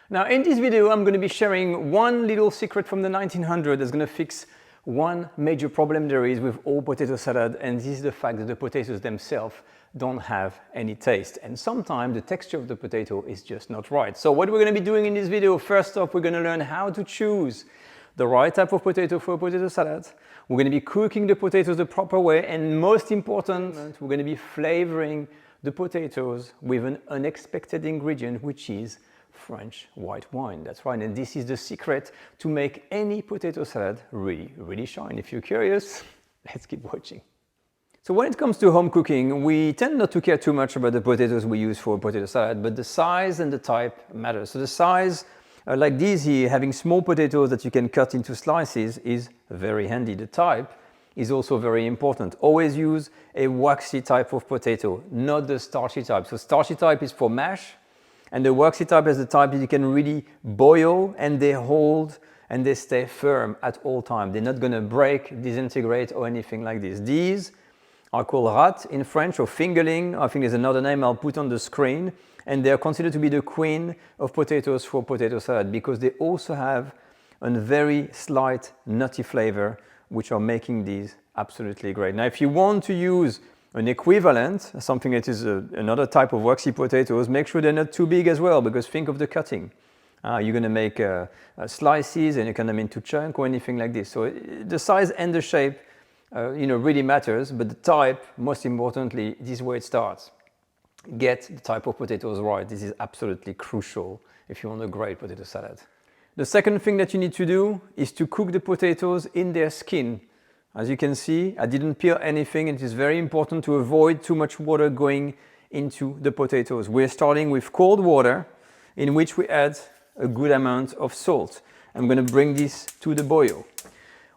Now in this video I'm going to be sharing one little secret from the 1900 that's going to fix one major problem there is with all potato salad, and this is the fact that the potatoes themselves don't have any taste, and sometimes the texture of the potato is just not right. So what we're going to be doing in this video, first off, we're going to learn how to choose the right type of potato for a potato salad. We're going to be cooking the potatoes the proper way, and most important, we're going to be flavoring the potatoes with an unexpected ingredient, which is French white wine. That's right, and this is the secret to make any potato salad really shine. If you're curious, let's keep watching. So when it comes to home cooking, we tend not to care too much about the potatoes we use for a potato salad, but the size and the type matter. So the size, like these here, having small potatoes that you can cut into slices is very handy. The type is also very important. Always use a waxy type of potato, not the starchy type. So starchy type is for mash, and the waxy type is the type that you can really boil and they hold and they stay firm at all times. They're not gonna break, disintegrate or anything like this. These are called rat in French, or fingerling. I think there's another name I'll put on the screen. And they're considered to be the queen of potatoes for potato salad because they also have a very slight nutty flavor, which are making these absolutely great. Now, if you want to use an equivalent, something that is another type of waxy potatoes, make sure they're not too big as well, because think of the cutting. You're going to make slices and you cut them into chunks or anything like this. So the size and the shape really matters, but the type, most importantly, this is where it starts. Get the type of potatoes right. This is absolutely crucial if you want a great potato salad. The second thing that you need to do is to cook the potatoes in their skin. As you can see, I didn't peel anything. It is very important to avoid too much water going into the potatoes. We're starting with cold water in which we add a good amount of salt. I'm going to bring this to the boil.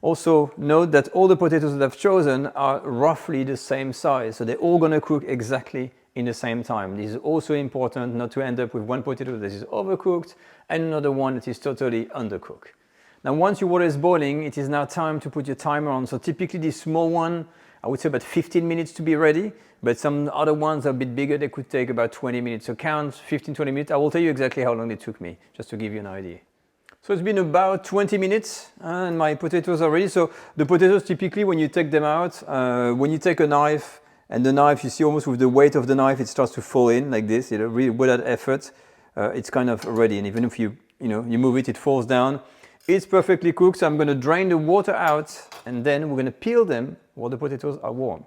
Also note that all the potatoes that I've chosen are roughly the same size, so they're all going to cook exactly in the same time. This is also important, not to end up with one potato that is overcooked and another one that is totally undercooked. Now once your water is boiling, it is now time to put your timer on. So typically this small one, I would say about 15 minutes to be ready, but some other ones are a bit bigger, they could take about 20 minutes. So count 15-20 minutes. I will tell you exactly how long it took me, just to give you an idea. So it's been about 20 minutes and my potatoes are ready. So the potatoes, typically when you take them out, when you take a knife, and the knife, you see almost with the weight of the knife, it starts to fall in like this, really without effort, it's kind of ready. And even if you move it, it falls down. It's perfectly cooked, so I'm going to drain the water out and then we're going to peel them while the potatoes are warm.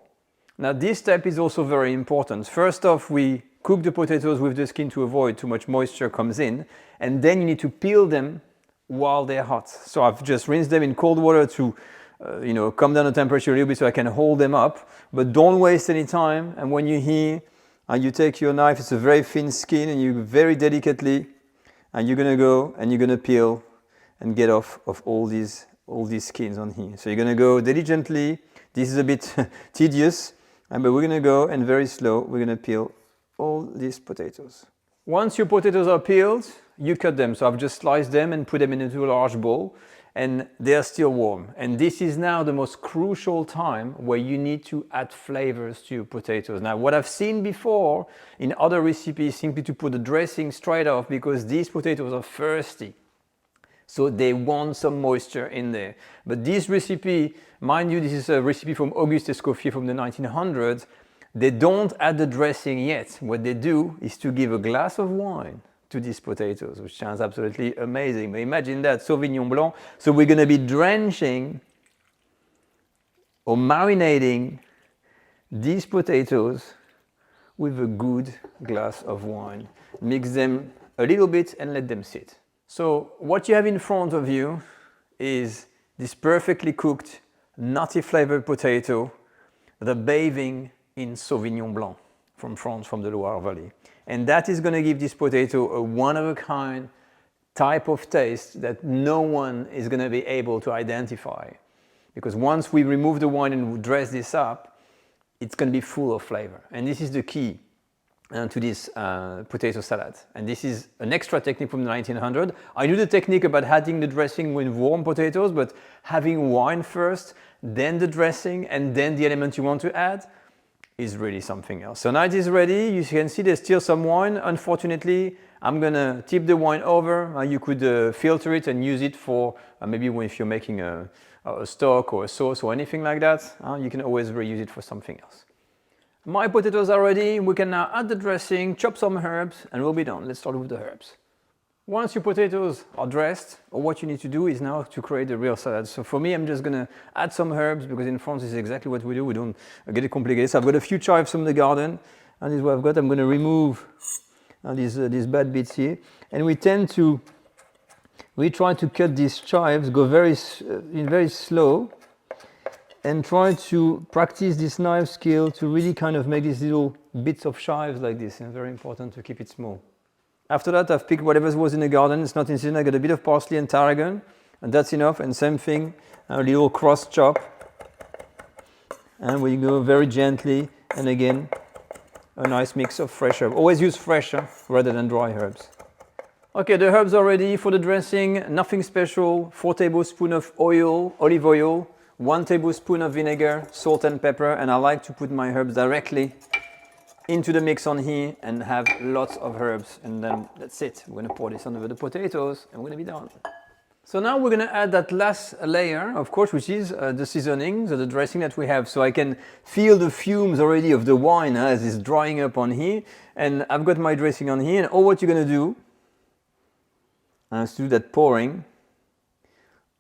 Now this step is also very important. First off, we cook the potatoes with the skin to avoid too much moisture comes in, and then you need to peel them while they're hot. So I've just rinsed them in cold water to come down the temperature a little bit so I can hold them up, but don't waste any time. And when you're here and you take your knife, it's a very thin skin, and you very delicately, and you're gonna go and you're gonna peel and get off of all these skins on here. So you're gonna go diligently. This is a bit tedious, but we're gonna go and very slow, we're gonna peel all these potatoes. Once your potatoes are peeled, you cut them. So I've just sliced them and put them into a large bowl, and they are still warm. And this is now the most crucial time where you need to add flavors to your potatoes. Now, what I've seen before in other recipes, simply to put the dressing straight off, because these potatoes are thirsty. So they want some moisture in there. But this recipe, mind you, this is a recipe from Escoffier from the 1900s. They don't add the dressing yet. What they do is to give a glass of wine to these potatoes, which sounds absolutely amazing. But imagine that, Sauvignon Blanc. So we're going to be drenching or marinating these potatoes with a good glass of wine. Mix them a little bit and let them sit. So what you have in front of you is this perfectly cooked, nutty flavored potato that are bathing in Sauvignon Blanc from France, from the Loire Valley. And that is going to give this potato a one-of-a-kind type of taste that no one is going to be able to identify. Because once we remove the wine and dress this up, it's going to be full of flavor. And this is the key to this potato salad. And this is an extra technique from the 1900. I knew the technique about adding the dressing with warm potatoes, but having wine first, then the dressing, and then the element you want to add, is really something else. So now it is ready. You can see there's still some wine. Unfortunately, I'm gonna tip the wine over. You could filter it and use it for maybe if you're making a stock or a sauce or anything like that. You can always reuse it for something else. My potatoes are ready. We can now add the dressing, chop some herbs, and we'll be done. Let's start with the herbs. Once your potatoes are dressed, what you need to do is now to create a real salad. So for me, I'm just gonna add some herbs because in France, this is exactly what we do. We don't get it complicated. So I've got a few chives from the garden, and this is what I've got. I'm gonna remove these bad bits here. And we try to cut these chives, go very slow, and try to practice this knife skill to really kind of make these little bits of chives like this. And very important to keep it small. After that, I've picked whatever was in the garden. It's not in season. I got a bit of parsley and tarragon, and that's enough. And same thing, a little cross chop. And we go very gently, and again, a nice mix of fresh herbs. Always use fresh rather than dry herbs. Okay, the herbs are ready for the dressing. Nothing special. 4 tablespoons of olive oil, 1 tablespoon of vinegar, salt and pepper. And I like to put my herbs directly into the mix on here and have lots of herbs, and then that's it. We're gonna pour this on over the potatoes and we're gonna be done. So now we're gonna add that last layer, of course, which is the seasoning, so the dressing that we have. So I can feel the fumes already of the wine as it's drying up on here, and I've got my dressing on here, and all what you're gonna do is to do that pouring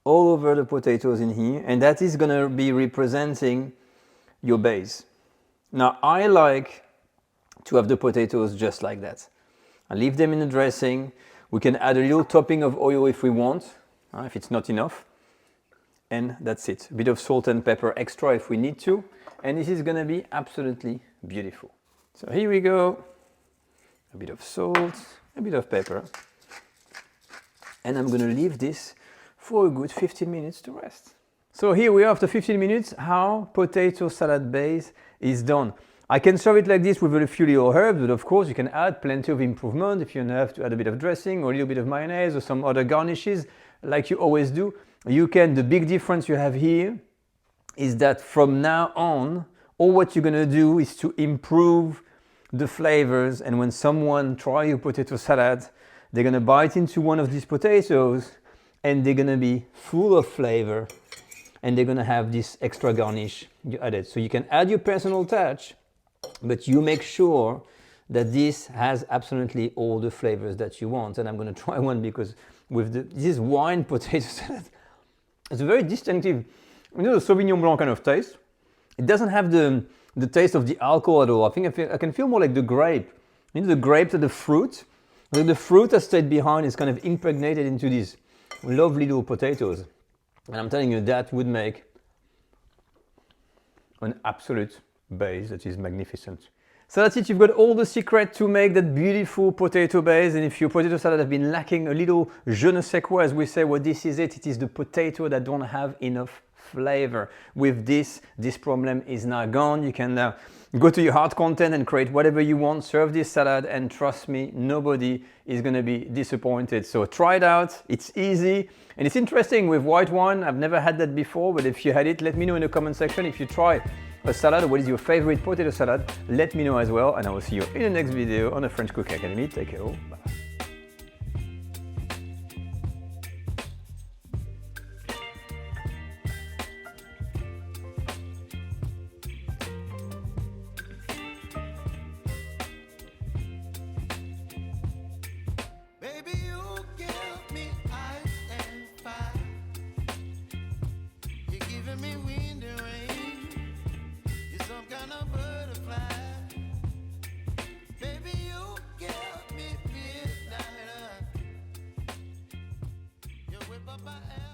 all over the potatoes in here, and that is gonna be representing your base. Now I like to have the potatoes just like that. I leave them in the dressing. We can add a little topping of oil if we want, if it's not enough. And that's it. A bit of salt and pepper extra if we need to. And this is gonna be absolutely beautiful. So here we go. A bit of salt, a bit of pepper. And I'm gonna leave this for a good 15 minutes to rest. So here we are after 15 minutes, how potato salad base is done. I can serve it like this with a few little herbs, but of course you can add plenty of improvement if you have to add a bit of dressing or a little bit of mayonnaise or some other garnishes like you always do. You can, the big difference you have here is that from now on, all what you're gonna do is to improve the flavors, and when someone tries your potato salad, they're gonna bite into one of these potatoes and they're gonna be full of flavor, and they're gonna have this extra garnish you added. So you can add your personal touch, but you make sure that this has absolutely all the flavors that you want. And I'm going to try one because with this wine potato salad, it's a very distinctive, the Sauvignon Blanc kind of taste. It doesn't have the taste of the alcohol at all. I can feel more like the grape. The grape and the fruit. Like the fruit has stayed behind, is kind of impregnated into these lovely little potatoes. And I'm telling you, that would make an absolute base that is magnificent. So that's it. You've got all the secret to make that beautiful potato base. And if your potato salad has been lacking a little je ne sais quoi, as we say, well, this is it. It is the potato that don't have enough flavor. With this problem is now gone. You can now go to your heart content and create whatever you want. Serve this salad, and trust me, nobody is going to be disappointed. So try it out. It's easy. And it's interesting with white wine. I've never had that before, but if you had it, let me know in the comment section. If you try a salad, what is your favorite potato salad? Let me know as well, and I will see you in the next video on the French Cooking Academy. Take care. Bye. Baby, you give me ice and fire. You're giving me wind and rain. You're some kind of butterfly. Baby, you give me midnight. You whip up my ass.